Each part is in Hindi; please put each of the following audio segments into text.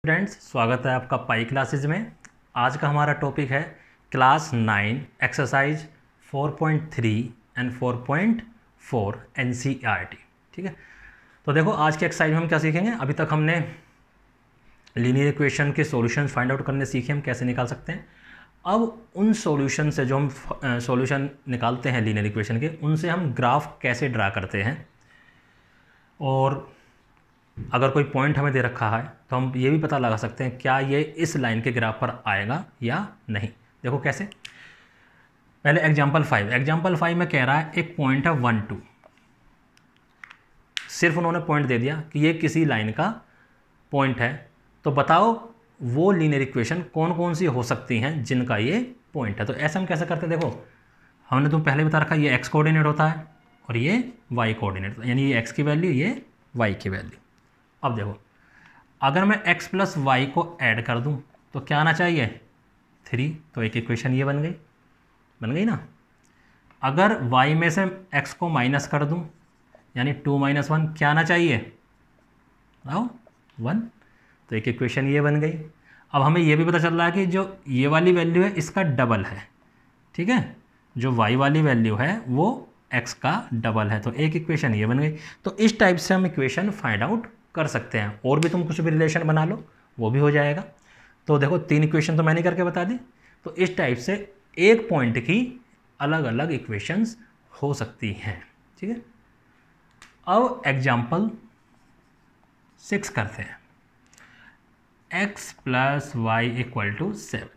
फ्रेंड्स, स्वागत है आपका पाई क्लासेज में। आज का हमारा टॉपिक है क्लास 9 एक्सरसाइज 4.3 एंड 4.4 एनसीईआरटी। ठीक है, तो देखो आज के एक्सरसाइज में हम क्या सीखेंगे। अभी तक हमने लीनियर इक्वेशन के सॉल्यूशंस फाइंड आउट करने सीखे, हम कैसे निकाल सकते हैं। अब उन सॉल्यूशन से जो हम सॉल्यूशन निकालते हैं लीनियर इक्वेशन के, उनसे हम ग्राफ कैसे ड्रा करते हैं, और अगर कोई पॉइंट हमें दे रखा है तो हम ये भी पता लगा सकते हैं क्या ये इस लाइन के ग्राफ पर आएगा या नहीं। देखो कैसे। पहले एग्जाम्पल 5 में कह रहा है एक पॉइंट है 1 2। सिर्फ उन्होंने पॉइंट दे दिया कि ये किसी लाइन का पॉइंट है, तो बताओ वो लीनियर इक्वेशन कौन कौन सी हो सकती हैं जिनका ये पॉइंट है। तो ऐसा हम कैसे करते हैं। देखो हमने तुम पहले बता रखा है ये एक्स कोऑर्डिनेट होता है और ये वाई कोऑर्डिनेट, यानी ये एक्स की वैल्यू, ये वाई की वैल्यू। अब देखो अगर मैं x प्लस वाई को ऐड कर दूं तो क्या आना चाहिए 3, तो एक इक्वेशन ये बन गई ना। अगर y में से x को माइनस कर दूं यानी 2 - 1, क्या आना चाहिए आओ 1, तो एक इक्वेशन ये बन गई। अब हमें ये भी पता चल रहा है कि जो ये वाली वैल्यू है इसका डबल है। ठीक है, जो y वाली वैल्यू है वो x का डबल है, तो एक इक्वेशन ये बन गई। तो इस टाइप से हम इक्वेशन फाइंड आउट कर सकते हैं, और भी तुम कुछ भी रिलेशन बना लो वो भी हो जाएगा। तो देखो 3 इक्वेशन तो मैंने करके बता दी। तो इस टाइप से एक पॉइंट की अलग अलग इक्वेशंस हो सकती हैं। ठीक है, अब एग्जाम्पल 6 करते हैं। x plus y equal to 7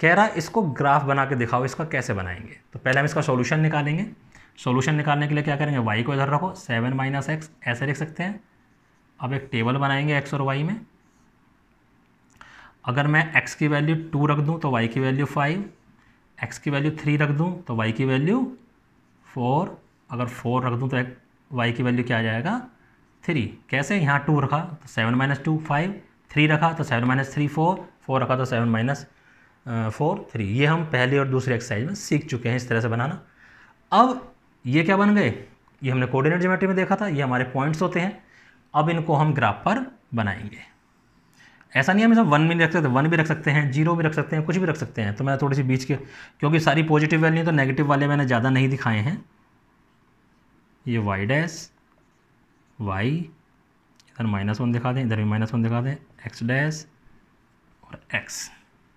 कह रहा है इसको ग्राफ बना के दिखाओ, इसका कैसे बनाएंगे। तो पहले हम इसका सॉल्यूशन निकालेंगे। सॉल्यूशन निकालने के लिए क्या करेंगे, y को इधर रखो, 7 - x ऐसे लिख सकते हैं। अब एक टेबल बनाएंगे x और y में। अगर मैं x की वैल्यू 2 रख दूं तो y की वैल्यू 5, x की वैल्यू 3 रख दूं तो y की वैल्यू 4, अगर 4 रख दूं तो y की वैल्यू क्या आ जाएगा 3। कैसे, यहाँ 2 रखा तो 7 - 2 5, 3 रखा तो 7 - 3 4, 4 रखा तो 7 - 4 3। ये हम पहली और दूसरी एक्सरसाइज में सीख चुके हैं इस तरह से बनाना। अब ये क्या बन गए, ये हमने कोऑर्डिनेट ज्योमेट्री में देखा था, ये हमारे पॉइंट्स होते हैं। अब इनको हम ग्राफ पर बनाएंगे। ऐसा नहीं है हम सब 1 भी रख सकते हैं, 1 भी रख सकते हैं, 0 भी रख सकते हैं, कुछ भी रख सकते हैं। तो मैं थोड़ी सी बीच के, क्योंकि सारी पॉजिटिव वैल्यू तो नेगेटिव वाले मैंने ज़्यादा नहीं दिखाए हैं। ये वाई डैश वाई, इधर -1 दिखा दें, इधर भी -1 दिखा दें, एक्स डैश और एक्स।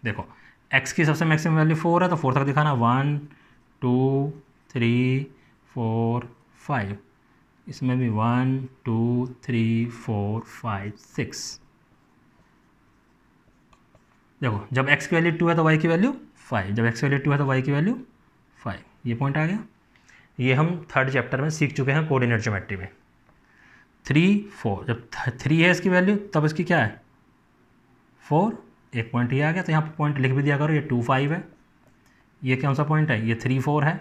देखो एक्स की सबसे मैक्सिमम वैल्यू 4 है तो 4 तक दिखाना, 1 2 3 4 5, इसमें भी 1 2 3 4 5 6। देखो जब x की वैल्यू 2 है तो y की वैल्यू 5, जब x की वैल्यू 2 है तो y की वैल्यू 5। ये पॉइंट आ गया। ये हम 3rd चैप्टर में सीख चुके हैं कोऑर्डिनेट ज्योमेट्री में। 3 4, जब 3 है इसकी वैल्यू तब इसकी क्या है 4, एक पॉइंट ये आ गया। तो यहाँ पर पॉइंट लिख भी दिया करो, ये 2 5 है, ये कौन सा पॉइंट है, ये 3 4 है,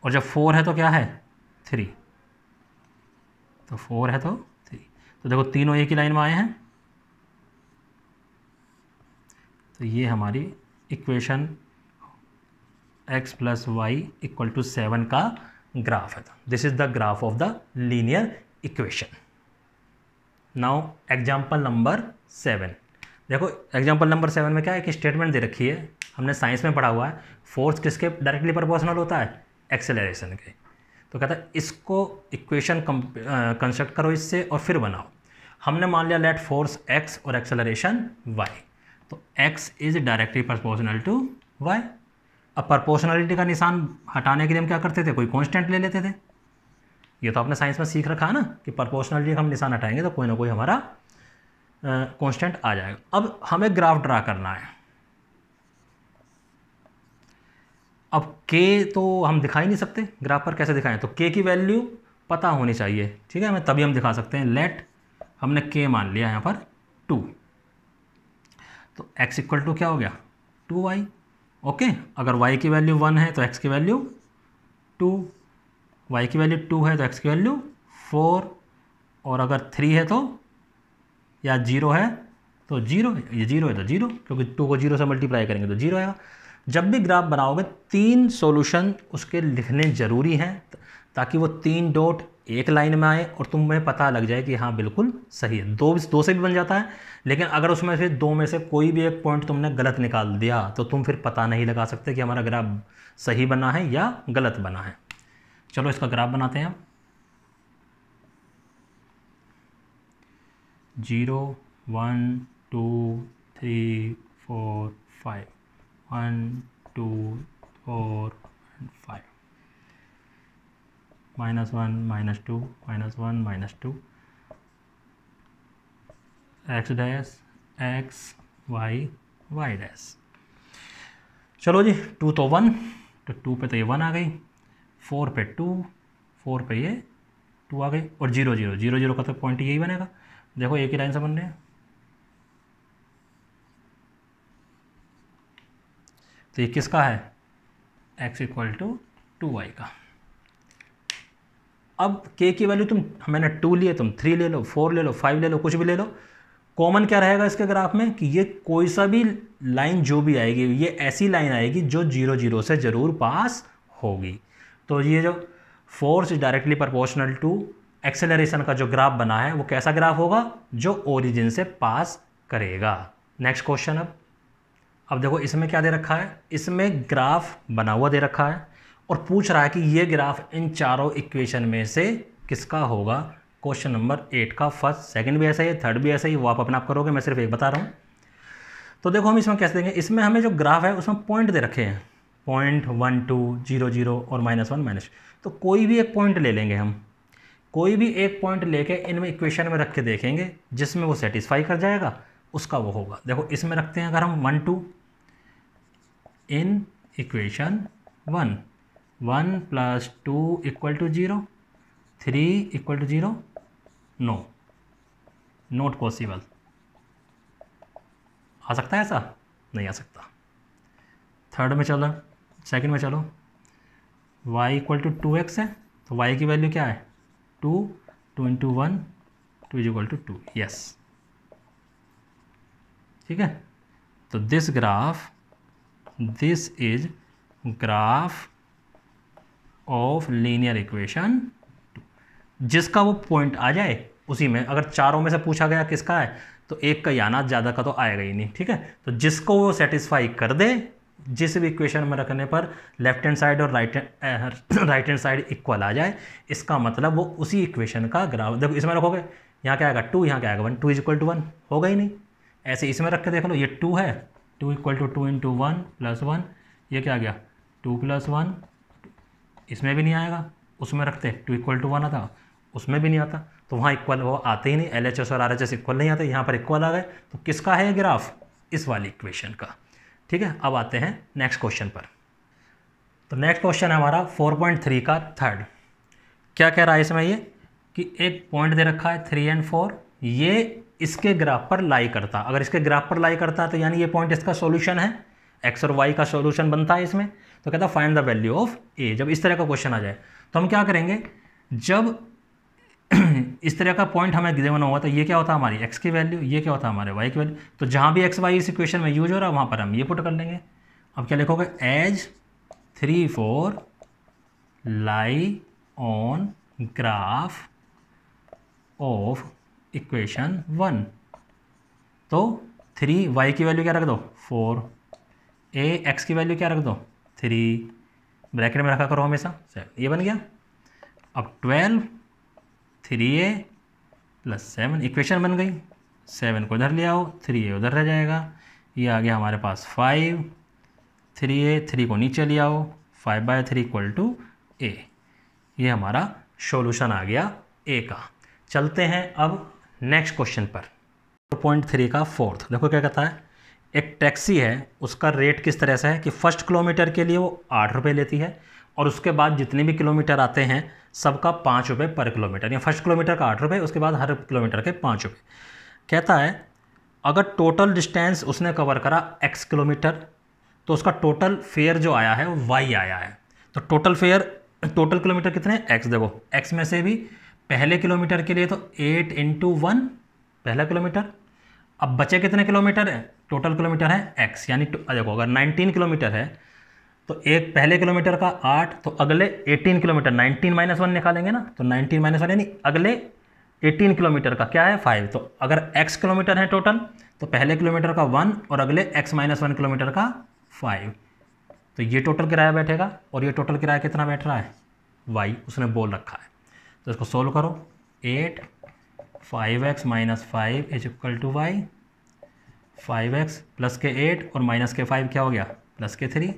और जब 4 है तो क्या है 3, तो 4 है तो 3। तो देखो तीनों एक ही लाइन में आए हैं। तो ये हमारी equation x plus y equal to 7 का ग्राफ है। This is the graph of the linear equation. Now example number 7। देखो एग्जाम्पल नंबर 7 में क्या है, एक स्टेटमेंट दे रखी है, हमने साइंस में पढ़ा हुआ है, फोर्स किसके डायरेक्टली प्रोपोर्शनल होता है, एक्सेलरेशन के। तो कहता है इसको इक्वेशन कंस्ट्रक्ट करो इससे और फिर बनाओ। हमने मान लिया लेट फोर्स x और एक्सेलरेशन y, तो x is directly proportional to y। अब प्रोपोर्शनलिटी का निशान हटाने के लिए हम क्या करते थे, कोई कांस्टेंट ले लेते थे। ये तो आपने साइंस में सीख रखा है ना कि प्रोपोर्शनलिटी का हम निशान हटाएंगे तो कोई ना कोई हमारा कांस्टेंट आ जाएगा। अब हमें ग्राफ ड्रा करना है। अब k तो हम दिखा ही नहीं सकते, ग्राफ पर कैसे दिखाएं, तो k की वैल्यू पता होनी चाहिए। ठीक है, हमें तभी हम दिखा सकते हैं। लेट हमने k मान लिया यहाँ पर 2, तो x इक्वल टू क्या हो गया 2y। ओके, अगर y की वैल्यू 1 है तो x की वैल्यू 2, y की वैल्यू 2 है तो x की वैल्यू 4, और अगर 3 है तो, या 0 है तो 0, ये 0 है तो 0, क्योंकि 2 को 0 से मल्टीप्लाई करेंगे तो 0 आएगा। जब भी ग्राफ बनाओगे 3 सॉल्यूशन उसके लिखने ज़रूरी हैं, ताकि वो 3 डॉट एक लाइन में आए और तुम्हें पता लग जाए कि हाँ बिल्कुल सही है। दो से भी बन जाता है, लेकिन अगर उसमें से 2 में से कोई भी एक पॉइंट तुमने गलत निकाल दिया तो तुम फिर पता नहीं लगा सकते कि हमारा ग्राफ सही बना है या गलत बना है। चलो इसका ग्राफ बनाते हैं। 0 1 2 3 4 5 1 2 4 5 -1 -2 -1 -2 x dash x y y dash. चलो जी 2 तो 1, तो 2 पे तो ये 1 आ गई, 4 पे 2, 4 पे ये 2 आ गई, और 0 0 0 0 का तो पॉइंट यही बनेगा। देखो एक ही लाइन से बन रहे हैं, तो ये किसका है, x = 2y का। अब k की वैल्यू तुम, मैंने 2 लिए, तुम 3 ले लो, 4 ले लो, 5 ले लो, कुछ भी ले लो। कॉमन क्या रहेगा इसके ग्राफ में कि ये कोई सा भी लाइन जो भी आएगी ये ऐसी लाइन आएगी जो 0 0 से ज़रूर पास होगी। तो ये जो force directly proportional to acceleration का जो ग्राफ बना है वो कैसा ग्राफ होगा, जो ओरिजिन से पास करेगा। Next question. अब देखो इसमें क्या दे रखा है, इसमें ग्राफ बना हुआ दे रखा है और पूछ रहा है कि ये ग्राफ इन चारों इक्वेशन में से किसका होगा। क्वेश्चन नंबर 8 का फर्स्ट, सेकंड भी ऐसा ही है, थर्ड भी ऐसा ही, वो आप अपने आप करोगे, मैं सिर्फ एक बता रहा हूँ। तो देखो हम इसमें कैसे देंगे, इसमें हमें जो ग्राफ है उसमें पॉइंट दे रखे हैं, पॉइंट 1 2 0 0 और -1 -, तो कोई भी एक पॉइंट ले लेंगे हम, कोई भी एक पॉइंट लेके इनमें इक्वेशन में रख के देखेंगे, जिसमें वो सेटिस्फाई कर जाएगा उसका वो होगा। देखो इसमें रखते हैं अगर हम 1 2 in equation 1, 1 + 2 = 0, 3 = 0, no, not possible. आ सकता है ऐसा? नहीं आ सकता। थर्ड में चलो, सेकंड में चलो, y = 2x है, तो y की वैल्यू क्या है 2, 2 × 1, 2 = 2, यस, ठीक है। तो this is graph of linear equation, जिसका वो पॉइंट आ जाए उसी में। अगर चारों में से पूछा गया किसका है तो एक का ही आना, ज़्यादा का तो आएगा ही नहीं, ठीक है। तो जिसको वो सेटिस्फाई कर दे, जिस भी इक्वेशन में रखने पर लेफ्ट हैंड साइड और राइट हैंड साइड इक्वल आ जाए, इसका मतलब वो उसी इक्वेशन का ग्राफ। देखो इसमें रखोगे, यहाँ क्या आएगा 2, यहाँ क्या आएगा 1, 2 = 1, होगा ही नहीं। ऐसे इसमें रख के देख लो, ये 2 है, 2 = 2 × 1 + 1, ये क्या आ गया 2 + 1, इसमें भी नहीं आएगा। उसमें रखते 2 = 1 आता, उसमें भी नहीं आता, तो वहाँ इक्वल वो आते ही नहीं, LHS और RHS इक्वल नहीं आते, यहाँ पर इक्वल आ गए। तो किसका है ग्राफ, इस वाली इक्वेशन का, ठीक है। अब आते हैं नेक्स्ट क्वेश्चन पर। तो नेक्स्ट क्वेश्चन है हमारा 4.3 का थर्ड। क्या कह रहा है इसमें, ये कि एक पॉइंट दे रखा है 3 और 4, ये इसके ग्राफ पर लाई करता। अगर इसके ग्राफ पर लाई करता तो यानी ये पॉइंट इसका सॉल्यूशन है, x और y का सॉल्यूशन बनता है इसमें। तो कहता है find the value of a। जब इस तरह का क्वेश्चन आ जाए तो हम क्या करेंगे, जब इस तरह का पॉइंट हमें गिवन हुआ तो ये क्या होता है हमारी x की वैल्यू, ये क्या होता है हमारे y की वैल्यू। तो जहाँ भी x y इस इक्वेशन में यूज हो रहा है वहाँ पर हम ये पुट कर लेंगे। अब क्या लिखोगे, as 3 4 lie on graph of equation 1। तो 3 y की वैल्यू क्या रख दो 4, a x की वैल्यू क्या रख दो 3, ब्रैकेट में रखा करो हमेशा 7, ये बन गया। अब 12 3a + 7, इक्वेशन बन गई। 7 को इधर ले आओ, 3a उधर रह जाएगा। ये आ गया हमारे पास 5, 3a, 3 को नीचे ले आओ, 5/3 = a। ये हमारा सॉल्यूशन आ गया a का। चलते हैं अब नेक्स्ट क्वेश्चन पर। 4.3 का फोर्थ, देखो क्या कहता है, एक टैक्सी है, उसका रेट किस तरह से है कि फर्स्ट किलोमीटर के लिए वो 8 रुपये लेती है और उसके बाद जितने भी किलोमीटर आते हैं सबका 5 रुपये पर किलोमीटर, या फर्स्ट किलोमीटर का 8 रुपये, उसके बाद हर किलोमीटर के 5 रुपये। कहता है अगर टोटल डिस्टेंस उसने कवर करा x किलोमीटर तो उसका टोटल फेयर जो आया है वो y आया है। तो टोटल फेयर, टोटल किलोमीटर कितने हैं x, देखो x में से भी पहले किलोमीटर के लिए तो 8 × 1 पहला किलोमीटर, अब बचे कितने किलोमीटर है, टोटल किलोमीटर है x, यानी देखो अगर 19 किलोमीटर है तो एक पहले किलोमीटर का 8, तो अगले 18 किलोमीटर 19 माइनस 1 निकालेंगे ना, तो 19 माइनस 1 यानी अगले 18 किलोमीटर का क्या है 5। तो अगर x किलोमीटर है टोटल तो पहले किलोमीटर का 1 और अगले x माइनस 1 किलोमीटर का 5, तो ये टोटल किराया बैठेगा। और ये टोटल किराया कितना बैठ रहा है y, उसने बोल रखा है। तो इसको सोल्व करो, 8 5x minus 5 is equal to y, 5x plus के 8 और माइनस के 5 क्या हो गया प्लस के 3।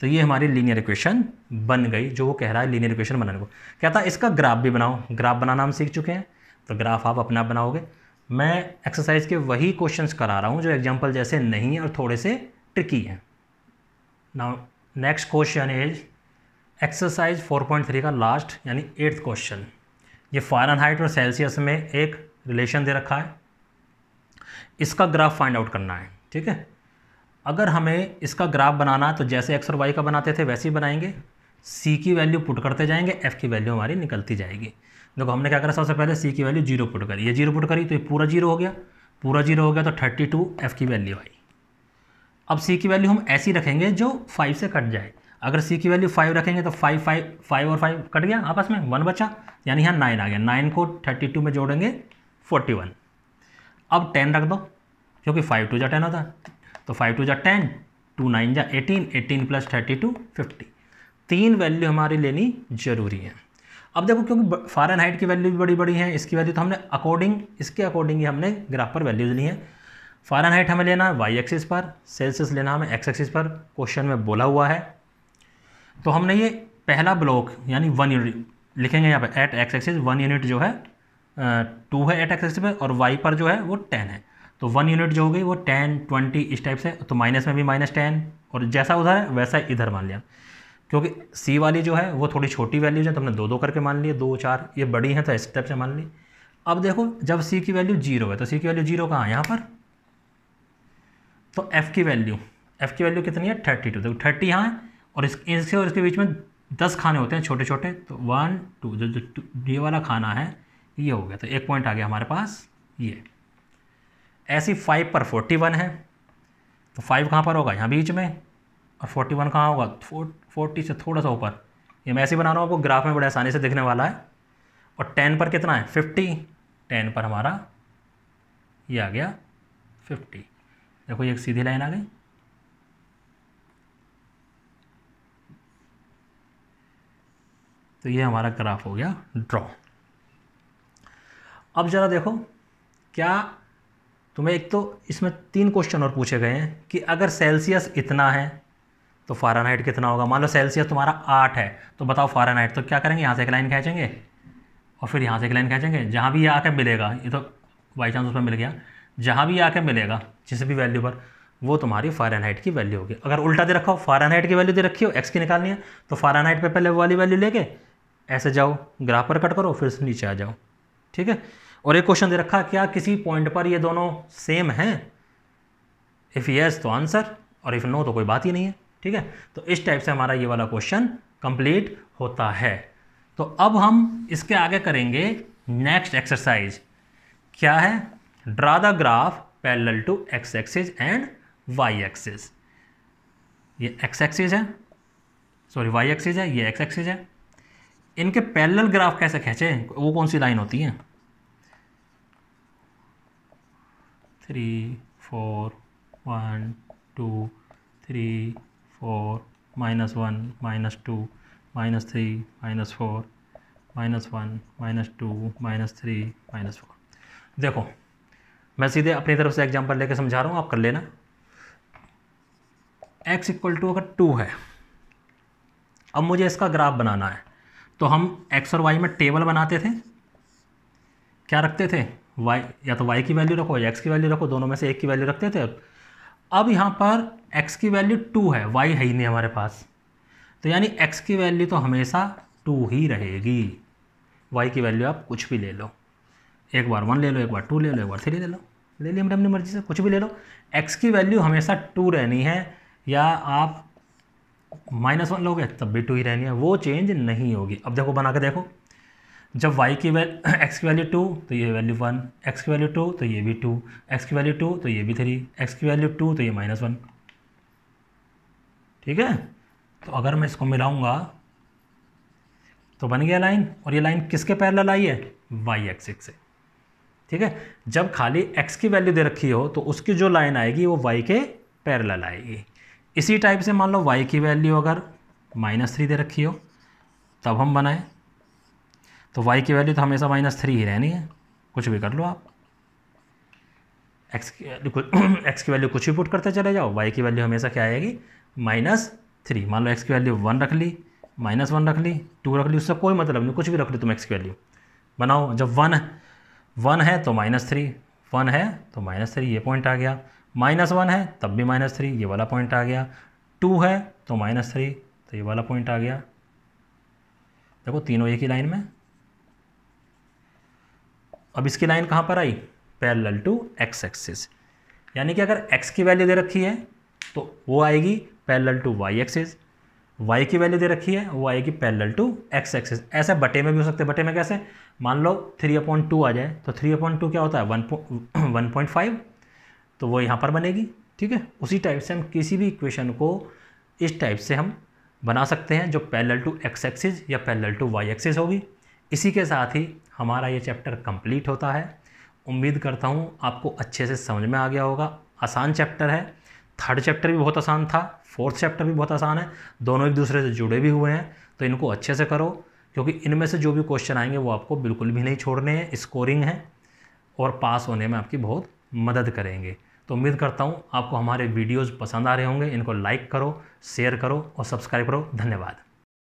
तो ये हमारी लीनियर इक्वेशन बन गई, जो वो कह रहा है लीनियर इक्वेशन बनाने को। कहता है इसका ग्राफ भी बनाओ, ग्राफ बनाना हम सीख चुके हैं, तो ग्राफ आप अपना बनाओगे। मैं एक्सरसाइज के वही क्वेश्चंस करा रहा हूँ जो एग्जांपल जैसे नहीं है और थोड़े से ट्रिकी हैं। Now next question is exercise 4.3 का लास्ट यानी 8th क्वेश्चन। ये फ़ारेनहाइट और सेल्सियस में एक रिलेशन दे रखा है, इसका ग्राफ फाइंड आउट करना है। ठीक है, अगर हमें इसका ग्राफ बनाना है तो जैसे एक्स और वाई का बनाते थे वैसे ही बनाएंगे, सी की वैल्यू पुट करते जाएंगे, एफ की वैल्यू हमारी निकलती जाएगी। देखो हमने क्या करा, सबसे पहले सी की वैल्यू 0 पुट करी, ये 0 पुट करी तो ये पूरा 0 हो गया, पूरा 0 हो गया तो 32 एफ की वैल्यू आई। अब सी की वैल्यू हम ऐसी रखेंगे जो 5 से कट जाए। अगर सी की वैल्यू 5 रखेंगे तो 5 और 5 कट गया आपस में, 1 बचा, यानी यहाँ 9 आ गया। 9 को 32 में जोड़ेंगे 41। अब 10 रख दो क्योंकि 5 2 जा 10 होता है, तो 5 2 जा 10, 2 9 जा 18, 18 प्लस 32 50। 3 वैल्यू हमारी लेनी जरूरी है। अब देखो क्योंकि फ़ारेनहाइट की वैल्यू भी बड़ी बड़ी है, इसकी वैल्यू तो हमने इसके अकॉर्डिंग ही हमने ग्राफ पर वैल्यूज ली हैं। फ़ारेनहाइट हमें लेना है वाई एक्सिस पर, सेल्सियस लेना हमें एक्स एक्सिस पर, क्वेश्चन में बोला हुआ है। तो हमने ये पहला ब्लॉक यानी 1 यूनिट लिखेंगे यहाँ पे, एट एक्स एक्सिस 1 यूनिट जो है 2 है एट एक्स एक्सिस पर, और वाई पर जो है वो 10 है। तो 1 यूनिट जो हो गई वो 10 20 इस टाइप से, तो माइनस में भी -10, और जैसा उधर है वैसा इधर मान लिया। क्योंकि सी वाली जो है वो थोड़ी छोटी वैल्यूज है तो हमने 2 करके मान लिए, 2 4, ये बड़ी हैं तो इस टाइप से मान ली। अब देखो जब सी की वैल्यू 0 है तो सी की वैल्यू 0 कहाँ है यहाँ पर, तो एफ़ की वैल्यू कितनी है 32। देखो 30 यहाँ है और इसके और इसके बीच में 10 खाने होते हैं छोटे छोटे, तो 1 2 जो ये वाला खाना है ये हो गया, तो 1 पॉइंट आ गया हमारे पास ये। ऐसी 5 पर 41 है तो 5 कहाँ पर होगा यहाँ बीच में, और 41 कहाँ होगा 40 से थोड़ा सा ऊपर। ये मैं ऐसे बना रहा हूँ, आपको ग्राफ में बड़े आसानी से दिखने वाला है। और 10 पर कितना है 50, 10 पर हमारा ये आ गया 50। देखो ये एक सीधी लाइन आ गई। तो ये हमारा ग्राफ हो गया ड्रॉ। अब ज़रा देखो, क्या तुम्हें एक तो इसमें 3 क्वेश्चन और पूछे गए हैं कि अगर सेल्सियस इतना है तो फ़ारेनहाइट कितना होगा। मान लो सेल्सियस तुम्हारा 8 है तो बताओ फ़ारेनहाइट, तो क्या करेंगे यहाँ से एक लाइन खींचेंगे और फिर यहाँ से एक लाइन खींचेंगे, जहाँ भी ये आके मिलेगा, ये तो बाई चांस उसमें मिल गया, जहाँ भी आके मिलेगा जिस भी वैल्यू पर, वो तुम्हारी फ़ारेनहाइट की वैल्यू होगी। अगर उल्टा दे रखा हो, फ़ारेनहाइट की वैल्यू दे रखी हो, एक्स की निकालनी है, तो फ़ारेनहाइट पे पहले वो वाली वैल्यू लेके ऐसे जाओ, ग्राफ पर कट करो, फिर नीचे आ जाओ। ठीक है। और एक क्वेश्चन दे रखा, क्या किसी पॉइंट पर ये दोनों सेम हैं, इफ़ यस तो आंसर, और इफ़ नो तो कोई बात ही नहीं है। ठीक है, तो इस टाइप से हमारा ये वाला क्वेश्चन कंप्लीट होता है। तो अब हम इसके आगे करेंगे नेक्स्ट एक्सरसाइज, क्या है, draw the graph parallel to x axis and y axis. ये एक्स एक्सिस है, सॉरी वाई एक्सिस है, ये एक्स एक्सिस है। इनके पैरेलल ग्राफ कैसे खींचे, वो कौन सी लाइन होती है, 3 4 1 2 3 4 -1 -2 -3 -4 -1 -2 -3 -4। देखो मैं सीधे अपनी तरफ से एग्जांपल लेके समझा रहा हूँ, आप कर लेना। x = अगर 2 है, अब मुझे इसका ग्राफ बनाना है, तो हम x और y में टेबल बनाते थे, क्या रखते थे, y या तो y की वैल्यू रखो या x की वैल्यू रखो, दोनों में से एक की वैल्यू रखते थे। अब यहाँ पर x की वैल्यू 2 है, y है ही नहीं हमारे पास, तो यानी x की वैल्यू तो हमेशा 2 ही रहेगी। y की वैल्यू आप कुछ भी ले लो, एक बार 1 ले लो, एक बार 2 ले लो, एक बार 3 ले लो, ले लिया अपनी मर्जी से, कुछ भी ले लो। x की वैल्यू हमेशा 2 रहनी है, या आप -1 लोगे तब भी 2 ही रहनी है, वो चेंज नहीं होगी। अब देखो बना के देखो, जब y की x की वैल्यू 2 तो ये वैल्यू 1, x की वैल्यू 2 तो ये भी 2, x की वैल्यू 2 तो ये भी 3, x की वैल्यू 2 तो ये -1। ठीक है, तो अगर मैं इसको मिलाऊंगा तो बन गया लाइन, और ये लाइन किसके पैरेलल आई है, y एक्सिस से। ठीक है, जब खाली x की वैल्यू दे रखी हो तो उसकी जो लाइन आएगी वो y के पैरेलल आएगी। इसी टाइप से मान लो y की वैल्यू अगर -3 दे रखी हो तब हम बनाएं, तो y की वैल्यू तो हमेशा -3 ही रहनी है, कुछ भी कर लो आप। x की वैल्यू कुछ भी पुट करते चले जाओ, y की वैल्यू हमेशा क्या आएगी, -3। मान लो x की वैल्यू 1 रख ली, -1 रख ली, 2 रख ली, उससे कोई मतलब नहीं, कुछ भी रख लो तुम x की वैल्यू बनाओ। जब 1 है तो -3, 1 है तो -3 ये पॉइंट आ गया, -1 है तब भी -3 ये वाला पॉइंट आ गया, 2 है तो -3 तो ये वाला पॉइंट आ गया। देखो तीनों एक ही लाइन में। अब इसकी लाइन कहाँ पर आई, पैरेलल टू x एक्सिस, यानी कि अगर x की वैल्यू दे रखी है तो वो आएगी parallel to y axis, y की वैल्यू दे रखी है वो आएगी पैरेलल टू x एक्सिस। ऐसे बटे में भी हो सकते हैं, बटे में कैसे, मान लो 3/2 आ जाए तो 3/2 क्या होता है, 1.5, तो वो यहाँ पर बनेगी। ठीक है, उसी टाइप से हम किसी भी इक्वेशन को इस टाइप से हम बना सकते हैं जो पैरेलल टू x एक्सिस या पैरेलल टू y एक्सिस होगी। इसी के साथ ही हमारा ये चैप्टर कंप्लीट होता है। उम्मीद करता हूँ आपको अच्छे से समझ में आ गया होगा। आसान चैप्टर है, थर्ड चैप्टर भी बहुत आसान था, फोर्थ चैप्टर भी बहुत आसान है, दोनों एक दूसरे से जुड़े भी हुए हैं, तो इनको अच्छे से करो, क्योंकि इनमें से जो भी क्वेश्चन आएंगे वो आपको बिल्कुल भी नहीं छोड़ने हैं, स्कोरिंग है और पास होने में आपकी बहुत मदद करेंगे। तो उम्मीद करता हूँ आपको हमारे वीडियोज़ पसंद आ रहे होंगे। इनको लाइक करो, शेयर करो और सब्सक्राइब करो। धन्यवाद।